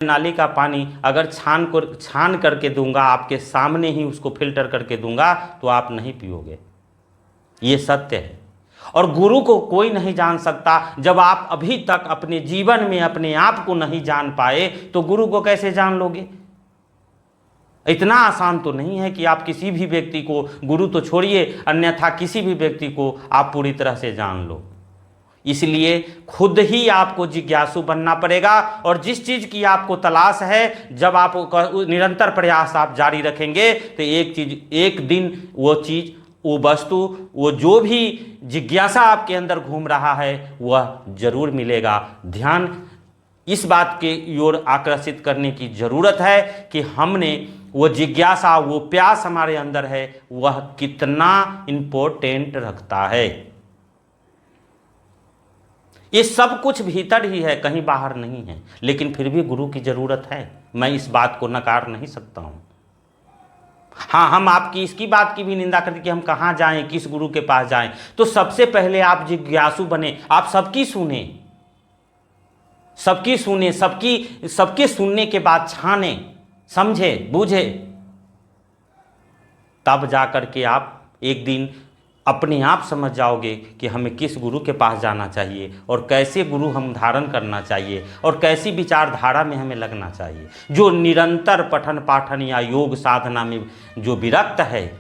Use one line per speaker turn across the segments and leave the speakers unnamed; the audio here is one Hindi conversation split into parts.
नाली का पानी अगर छान करके दूंगा, आपके सामने ही उसको फिल्टर करके दूंगा, तो आप नहीं पियोगे। ये सत्य है। और गुरु को कोई नहीं जान सकता। जब आप अभी तक अपने जीवन में अपने आप को नहीं जान पाए तो गुरु को कैसे जान लोगे? इतना आसान तो नहीं है कि आप किसी भी व्यक्ति को, गुरु तो छोड़िए, अन्यथा किसी भी व्यक्ति को आप पूरी तरह से जान लो। इसलिए खुद ही आपको जिज्ञासु बनना पड़ेगा। और जिस चीज की आपको तलाश है, जब आप निरंतर प्रयास आप जारी रखेंगे तो एक दिन वो चीज, वो वस्तु, वो जो भी जिज्ञासा आपके अंदर घूम रहा है वह जरूर मिलेगा। ध्यान इस बात के ओर आकर्षित करने की जरूरत है कि हमने वो जिज्ञासा, वो प्यास हमारे अंदर है, वह कितना इंपॉर्टेंट रखता है। ये सब कुछ भीतर ही है, कहीं बाहर नहीं है। लेकिन फिर भी गुरु की जरूरत है, मैं इस बात को नकार नहीं सकता हूं। हाँ, हम आपकी इसकी बात की भी निंदा करते कि हम कहाँ जाएं, किस गुरु के पास जाएं। तो सबसे पहले आप जिज्ञासु बने, आप सबकी सुने, सबके सुनने के बाद छाने, समझे, बूझे, तब जाकर के आप एक दिन अपने आप समझ जाओगे कि हमें किस गुरु के पास जाना चाहिए और कैसे गुरु हम धारण करना चाहिए और कैसी विचारधारा में हमें लगना चाहिए। जो निरंतर पठन पाठन या योग साधना में जो विरक्त है,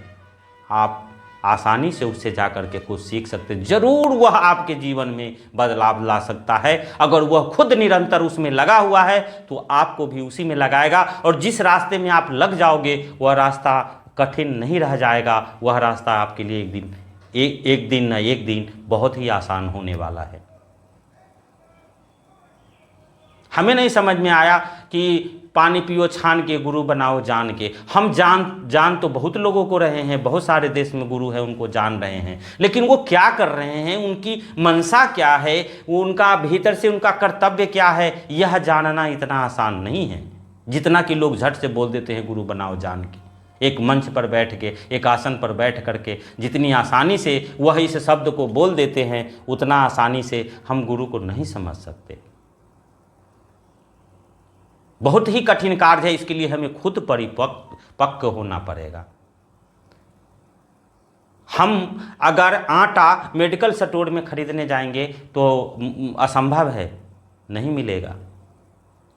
आप आसानी से उससे जाकर के कुछ सीख सकते। जरूर वह आपके जीवन में बदलाव ला सकता है। अगर वह खुद निरंतर उसमें लगा हुआ है तो आपको भी उसी में लगाएगा। और जिस रास्ते में आप लग जाओगे वह रास्ता कठिन नहीं रह जाएगा, वह रास्ता आपके लिए एक दिन न एक दिन बहुत ही आसान होने वाला है। हमें नहीं समझ में आया कि पानी पियो छान के, गुरु बनाओ जान के। हम जान तो बहुत लोगों को रहे हैं, बहुत सारे देश में गुरु है उनको जान रहे हैं, लेकिन वो क्या कर रहे हैं, उनकी मनसा क्या है, वो उनका भीतर से उनका कर्तव्य क्या है, यह जानना इतना आसान नहीं है जितना कि लोग झट से बोल देते हैं गुरु बनाओ जान के। एक मंच पर बैठ के, एक आसन पर बैठ करके जितनी आसानी से वह इस शब्द को बोल देते हैं, उतना आसानी से हम गुरु को नहीं समझ सकते। बहुत ही कठिन कार्य है, इसके लिए हमें खुद पक्का होना पड़ेगा। हम अगर आटा मेडिकल स्टोर में खरीदने जाएंगे तो असंभव है, नहीं मिलेगा।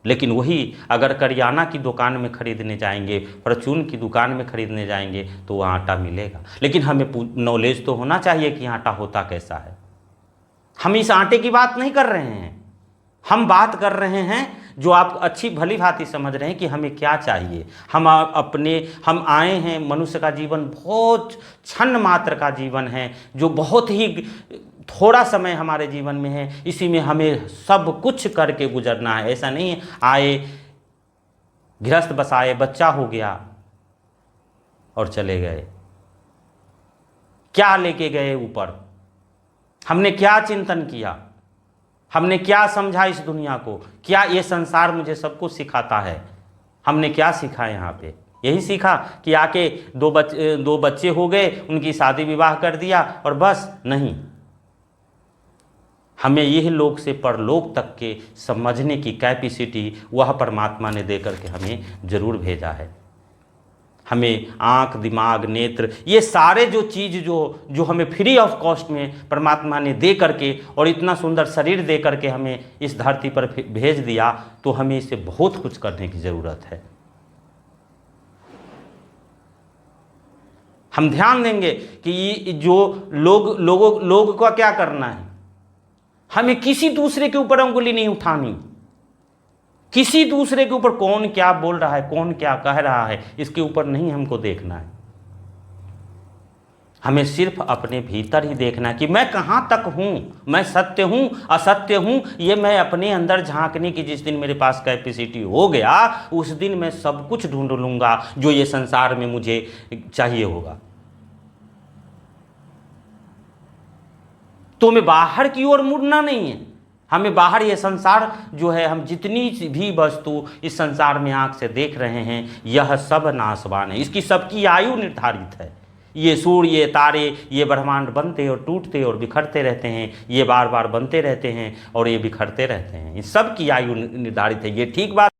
लेकिन वही अगर करियाना की दुकान में खरीदने जाएंगे, परचून की दुकान में खरीदने जाएंगे तो वह आटा मिलेगा। लेकिन हमें नॉलेज तो होना चाहिए कि आटा होता कैसा है। हम इस आटे की बात नहीं कर रहे हैं, हम बात कर रहे हैं जो आप अच्छी भली भांति समझ रहे हैं कि हमें क्या चाहिए। हम आए हैं, मनुष्य का जीवन बहुत क्षण मात्र का जीवन है, जो बहुत ही थोड़ा समय हमारे जीवन में है। इसी में हमें सब कुछ करके गुजरना है। ऐसा नहीं है आए, गृहस्थ बसाए, बच्चा हो गया और चले गए। क्या लेके गए ऊपर? हमने क्या चिंतन किया? हमने क्या समझा इस दुनिया को? क्या ये संसार मुझे सब कुछ सिखाता है? हमने क्या सीखा यहाँ पे? यही सीखा कि आके दो बच्चे हो गए, उनकी शादी विवाह कर दिया और बस? नहीं, हमें यह लोक से परलोक तक के समझने की कैपेसिटी वह परमात्मा ने दे करके हमें जरूर भेजा है। हमें आँख, दिमाग, नेत्र, ये सारे जो चीज़ जो हमें फ्री ऑफ कॉस्ट में परमात्मा ने दे करके और इतना सुंदर शरीर दे करके हमें इस धरती पर भेज दिया, तो हमें इससे बहुत कुछ करने की ज़रूरत है। हम ध्यान देंगे कि ये जो लोग का क्या करना है, हमें किसी दूसरे के ऊपर उंगली नहीं उठानी। किसी दूसरे के ऊपर कौन क्या बोल रहा है, कौन क्या कह रहा है, इसके ऊपर नहीं हमको देखना है। हमें सिर्फ अपने भीतर ही देखना है कि मैं कहाँ तक हूँ, मैं सत्य हूँ, असत्य हूँ। ये मैं अपने अंदर झांकने की जिस दिन मेरे पास कैपेसिटी हो गया, उस दिन मैं सब कुछ ढूंढ लूँगा जो ये संसार में मुझे चाहिए होगा। तो हमें बाहर की ओर मुड़ना नहीं है। हमें बाहर ये संसार जो है, हम जितनी भी वस्तु इस संसार में आंख से देख रहे हैं, यह सब नाशवान है। इसकी सबकी आयु निर्धारित है। ये सूर्य, ये तारे, ये ब्रह्मांड बनते और टूटते और बिखरते रहते हैं, ये बार बार बनते रहते हैं और ये बिखरते रहते हैं। इन सब की आयु निर्धारित है। ये ठीक बात